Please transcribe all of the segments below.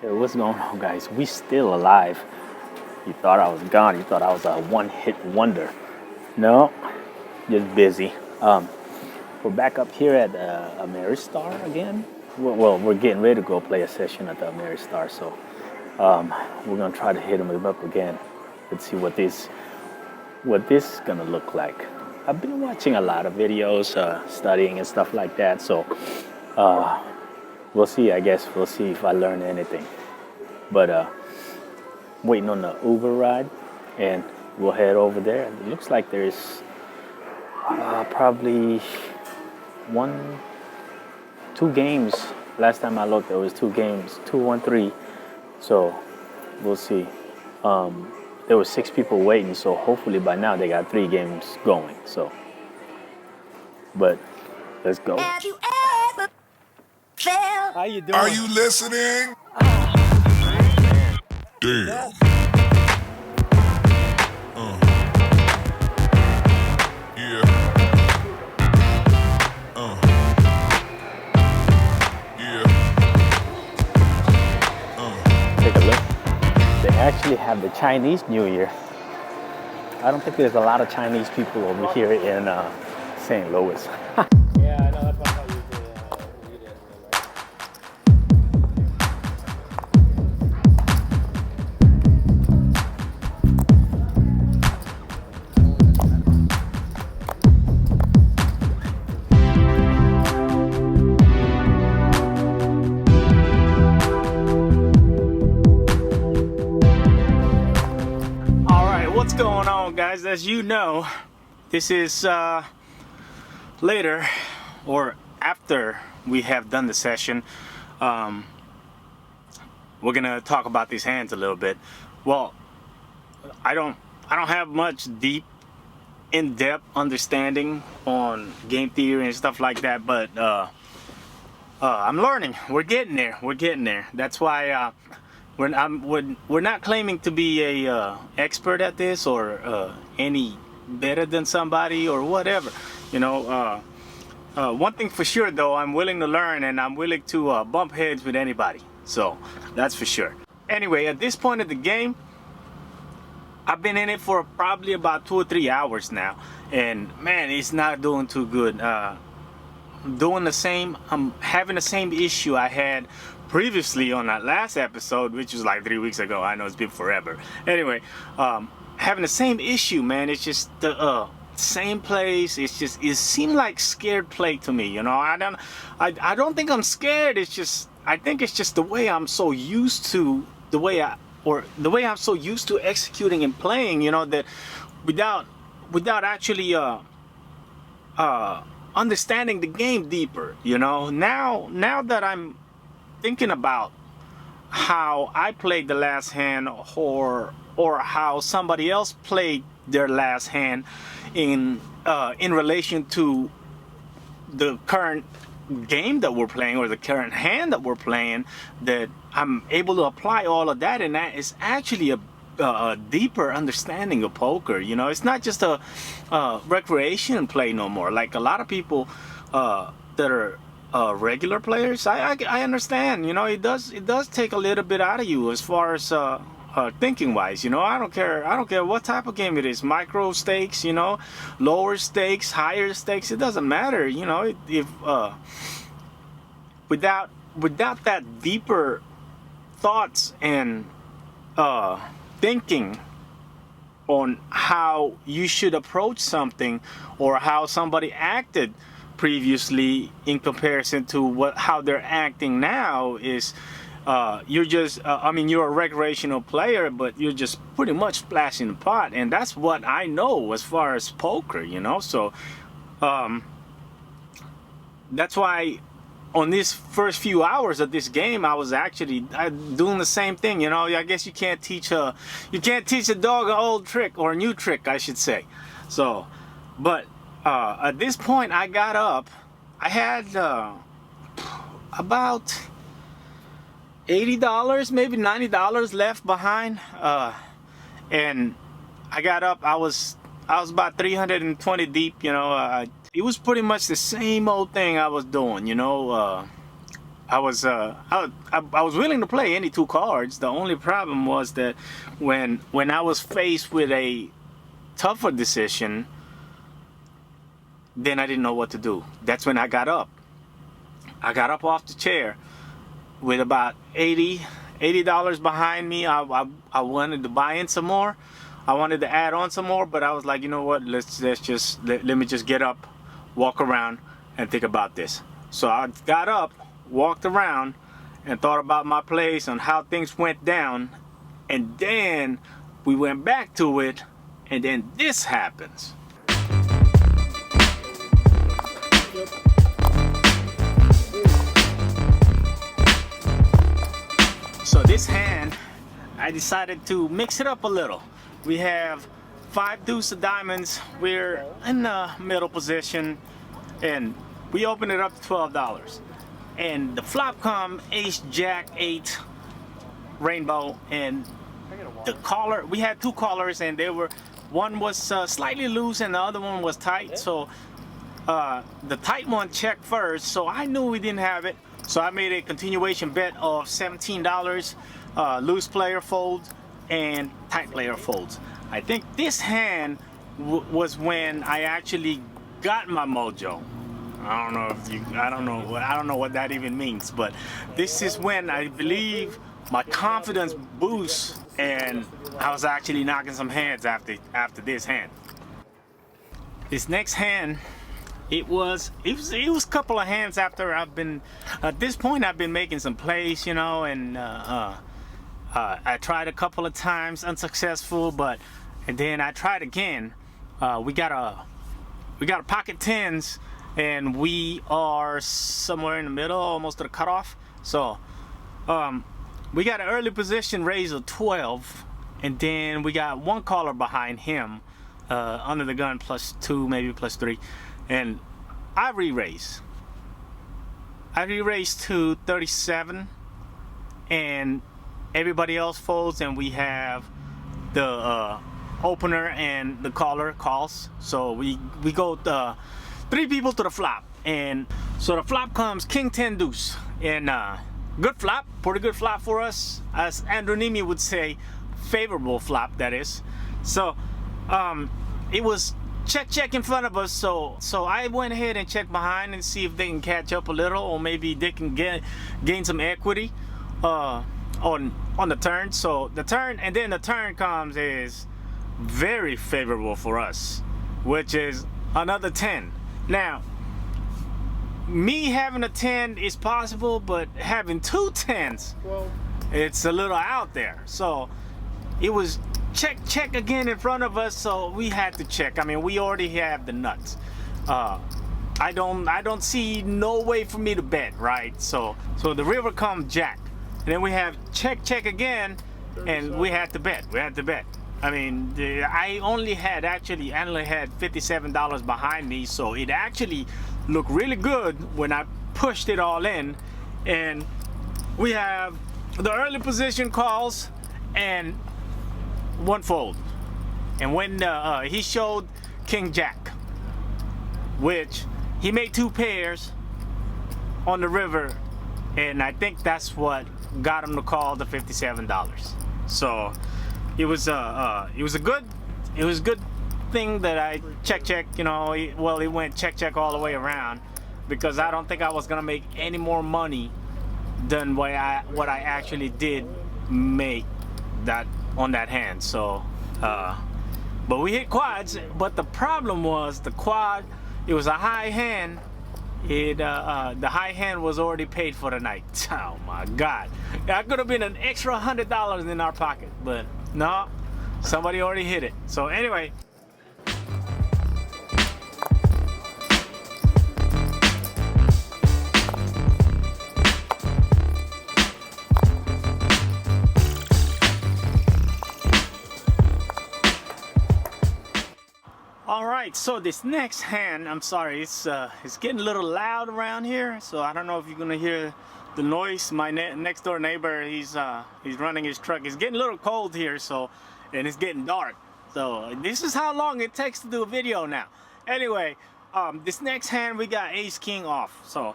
Hey, what's going on, guys? We still alive. You thought I was gone. You thought I was a one-hit wonder. No, just busy. We're back up here at Ameristar again. Well, we're getting ready to go play a session at the Ameristar, so we're gonna try to hit them up again. Let's see what this is gonna look like. I've been watching a lot of videos, studying and stuff like that. So we'll see. I guess we'll see if I learn anything. But waiting on the Uber ride, and we'll head over there. It looks like there's probably two games. Last time I looked, there was two games, 2-1-3. So we'll see. There were 6 people waiting, so hopefully by now they got 3 games going. So, but let's go. Have you ever felt? How you doing? Are you listening? Damn. Yeah. Take a look. They actually have the Chinese New Year. I don't think there's a lot of Chinese people over here in St. Louis. Yeah, I know. That's why I thought you did in real life. All right, what's going on, guys? As you know, this is later or after we have done the session. We're gonna talk about these hands a little bit. Well, I don't have much deep, in-depth understanding on game theory and stuff like that, but I'm learning. We're getting there. That's why we're not claiming to be a expert at this or any better than somebody or whatever. You know, one thing for sure though, I'm willing to learn and I'm willing to bump heads with anybody. So that's for sure. Anyway, at this point of the game, I've been in it for probably about 2 or 3 hours now, and man, it's not doing too good. I'm having the same issue I had previously on that last episode, which was like 3 weeks ago. I know it's been forever. Anyway, having the same issue, man. It's just the same place. It seemed like scared play to me. You know, I don't think I'm scared. I think it's just the way I'm so used to the way I'm so used to executing and playing. You know, that without actually understanding the game deeper. You know, now that I'm thinking about how I played the last hand or how somebody else played their last hand in relation to the current game that we're playing or the current hand that we're playing, that I'm able to apply all of that, and that is actually a deeper understanding of poker. You know, it's not just a recreation play no more. Like a lot of people that are regular players, I understand. You know, it does take a little bit out of you as far as thinking wise. You know, I don't care what type of game it is, micro stakes, you know, lower stakes, higher stakes, it doesn't matter. You know, if without that deeper thoughts and thinking on how you should approach something or how somebody acted previously in comparison to how they're acting now, is you're just you're a recreational player, but you're just pretty much splashing the pot, and that's what I know as far as poker, you know. So that's why on these first few hours of this game, I was actually doing the same thing. You know, I guess you can't teach a dog an old trick, or a new trick, I should say. So, but at this point, I got up. I had about $80, maybe $90 left behind, and I got up. I was about 320 deep. You know, it was pretty much the same old thing I was doing. You know, I was willing to play any two cards. The only problem was that when I was faced with a tougher decision, then I didn't know what to do. That's when I got up. I got up off the chair with about $80 behind me. I wanted to buy in some more. I wanted to add on some more, but I was like, you know what? Let me just get up, walk around, and think about this. So I got up, walked around, and thought about my plays and how things went down, and then we went back to it, and then this happens. So this hand, I decided to mix it up a little. We have 5 deuce of diamonds. We're in the middle position, and we open it up to $12. And the flop come ace jack 8 rainbow, and the caller, we had 2 callers, and one was slightly loose and the other one was tight. So the tight one checked first, so I knew we didn't have it. So I made a continuation bet of $17. Loose player folds and tight player folds. I think this hand was when I actually got my mojo. I don't know what that even means, but this is when I believe my confidence boosts, and I was actually knocking some hands after this hand. This next hand, it was a couple of hands after at this point I've been making some plays, you know, and I tried a couple of times, unsuccessful, and then I tried again. We got a pocket tens, and we are somewhere in the middle, almost to the cutoff. So we got an early position raise of 12, and then we got one caller behind him, under the gun +2, maybe +3, and I re-raise to 37, and everybody else folds, and we have the opener and the caller calls. So we go 3 people to the flop, and so the flop comes king 10 deuce, and good flop, pretty good flop for us, as Andrew Nemi would say, favorable flop, that is. So it was check in front of us, so I went ahead and checked behind and see if they can catch up a little, or maybe they can gain some equity on the turn. So the turn comes is very favorable for us, which is another 10. Now, me having a 10 is possible, but having 2 10s, well, it's a little out there. So it was check again in front of us, so we had to check. I mean, we already have the nuts. I don't see no way for me to bet, right? So the river comes jack, and then we have check again, and we had to bet. I mean, I only had $57 behind me, so it actually looked really good when I pushed it all in. And we have the early position calls and one fold. And when he showed king jack, which he made 2 pairs on the river, and I think that's what got him to call the $57. So it was a good thing that I check, you know. Well, it went check all the way around, because I don't think I was gonna make any more money than what I actually did make that on that hand. So but we hit quads, but the problem was the quad, it was a high hand. The high hand was already paid for the night. Oh my God, that could have been an extra $100 in our pocket, but no, somebody already hit it. So anyway, all right, so this next hand, I'm sorry, it's getting a little loud around here, so I don't know if you're gonna hear the noise. My next door neighbor, he's running his truck. It's getting a little cold here, so, and it's getting dark. So this is how long it takes to do a video now. Anyway, this next hand we got ace king off. So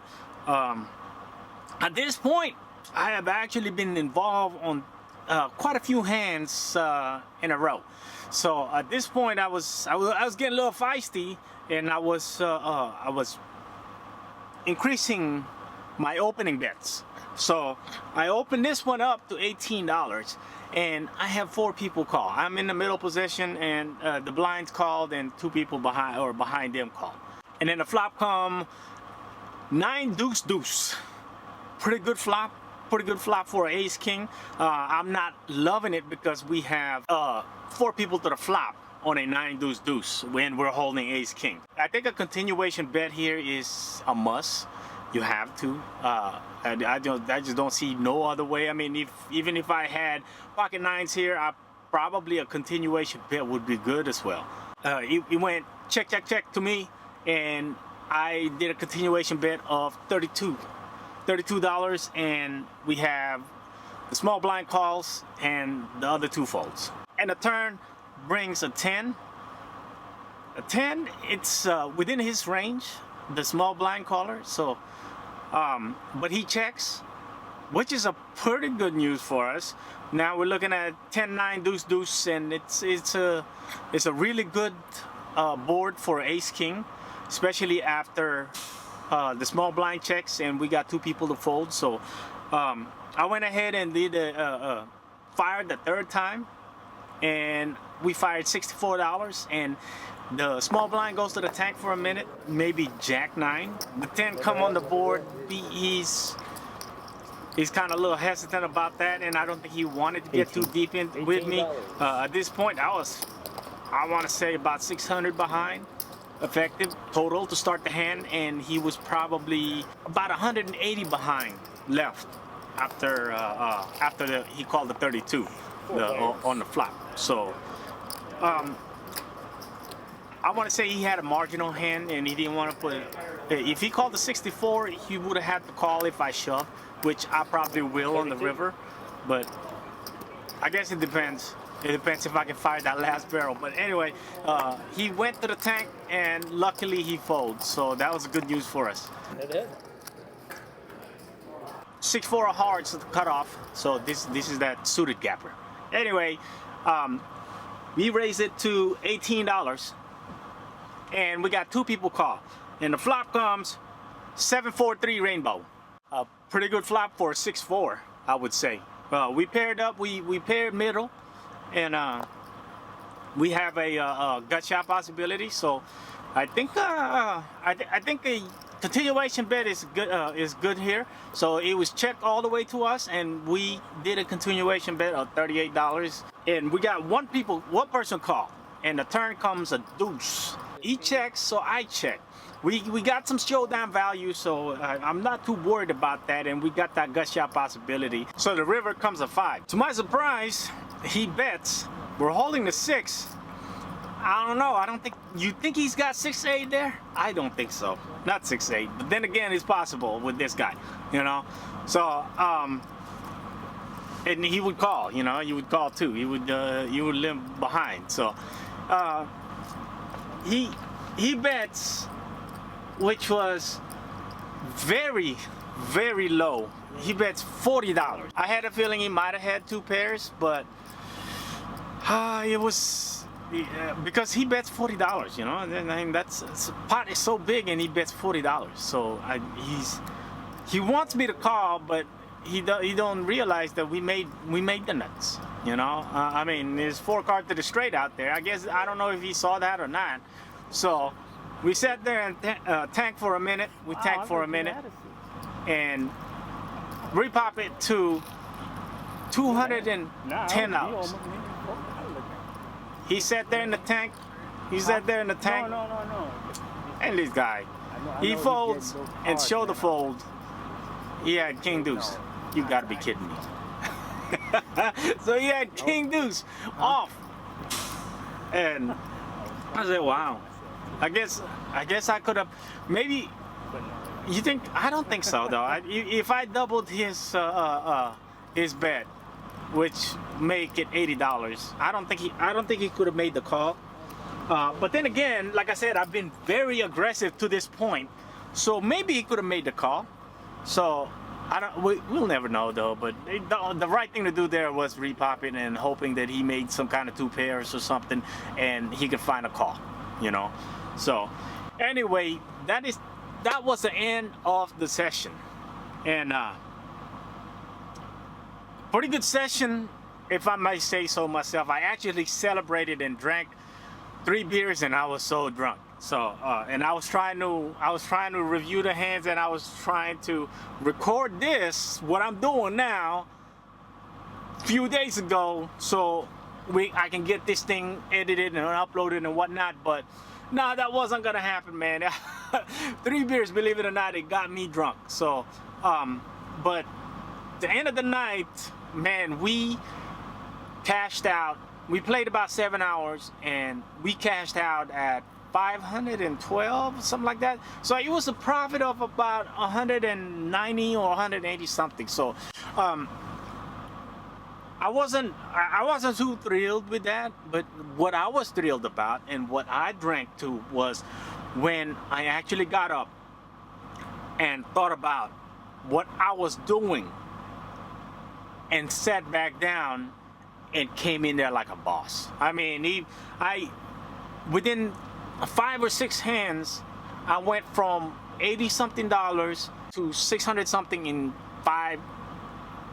At this point, I have actually been involved on quite a few hands in a row. So at this point, I was getting a little feisty, and I was increasing my opening bets. So I opened this one up to $18, and I have 4 people call. I'm in the middle position, and the blinds called, and 2 people behind them called. And then the flop come 9 deuce deuce. Pretty good flop for an ace king. I'm not loving it because we have 4 people to the flop on a 9 deuce deuce when we're holding ace king. I think a continuation bet here is a must. You have to. I just don't see no other way. I mean, even if I had pocket 9s here, probably a continuation bet would be good as well. It went check check check to me, and I did a continuation bet of $32, and we have the small blind calls and the other 2 folds. And the turn brings a 10. A 10, it's within his range, the small blind caller. So, but he checks, which is a pretty good news for us. Now we're looking at 10-9 deuce deuce, and it's a really good board for ace king, especially after the small blind checks and we got 2 people to fold. So I went ahead and did fired the 3rd time, and we fired $64, and the small blind goes to the tank for a minute, maybe jack 9. The 10 come on the board. He's kind of a little hesitant about that, and I don't think he wanted to get too deep in with me. At this point, I want to say about 600 behind effective total to start the hand, and he was probably about 180 behind left after he called the 32 on the flop. So I want to say he had a marginal hand, and he didn't want to put it. If he called the 64, he would have had to call if I shove, which I probably will on the river. But I guess it depends. It depends if I can fire that last barrel. But anyway, he went to the tank, and luckily he folds. So that was good news for us. 6-4 of hearts cut off. So this is that suited gapper. Anyway, we raised it to $18, and we got 2 people call. And the flop comes 7-4-3 rainbow. A pretty good flop for a 6-4, I would say. We paired up. We paired middle. And we have a gut shot possibility, so I think I think a continuation bet is good here. So it was checked all the way to us, and we did a continuation bet of $38, and we got one person call, and the turn comes a deuce. He checks, so I check. We got some showdown value, so I'm not too worried about that, and we got that gut shot possibility. So the river comes a 5. To my surprise, he bets. We're holding the 6. I don't know. I don't think you think he's got 6-8 there. I don't think so. Not 6-8. But then again, it's possible with this guy, you know. So and he would call. You know, you would call too. You would live behind. So he bets, which was very, very low. He bets $40. I had a feeling he might have had 2 pairs, but it was because he bets $40. You know, and I mean, the pot is so big, and he bets $40. So he wants me to call, but he don't realize that we made the nuts. You know, I mean, there's 4 cards to the straight out there. I guess I don't know if he saw that or not. So we sat there and tanked for a minute. We tanked for a minute, and repop it to $210. He sat there in the tank. He sat there in the tank. No. And this guy, he folds and show the fold. He had King Deuce. You gotta be kidding me. So he had King Deuce off, and I said, "Wow." I guess I could have maybe. You think? I don't think so though. If I doubled his bet, which make it $80, I don't think he could have made the call. But then again, like I said, I've been very aggressive to this point, so maybe he could have made the call. So We'll never know though. But the right thing to do there was repop it and hoping that he made some kind of 2 pairs or something, and he could find a call, you know. So anyway, that was the end of the session, and pretty good session, if I might say so myself. I actually celebrated and drank 3 beers, and I was so drunk. So and I was trying to review the hands, and I was trying to record this, what I'm doing now, a few days ago, so I can get this thing edited and uploaded and whatnot. But no, that wasn't gonna happen, man. 3 beers, believe it or not, it got me drunk. So but the end of the night, man, we cashed out. We played about 7 hours, and we cashed out at 512, something like that. So it was a profit of about 190 or 180 something. So I wasn't too thrilled with that, but what I was thrilled about and what I drank to was when I actually got up and thought about what I was doing and sat back down and came in there like a boss. I mean, within 5 or 6 hands, I went from $80 something to 600 something in 5.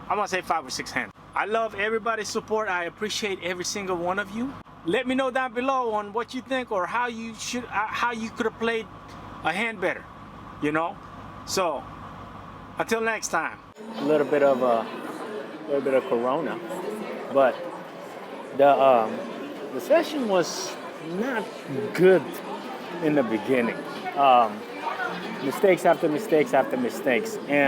I want to say 5 or 6 hands. I love everybody's support. I appreciate every single one of you. Let me know down below on what you think, or how you could have played a hand better. You know. So until next time. A little bit of Corona, but the session was not good in the beginning. Mistakes after mistakes after mistakes, and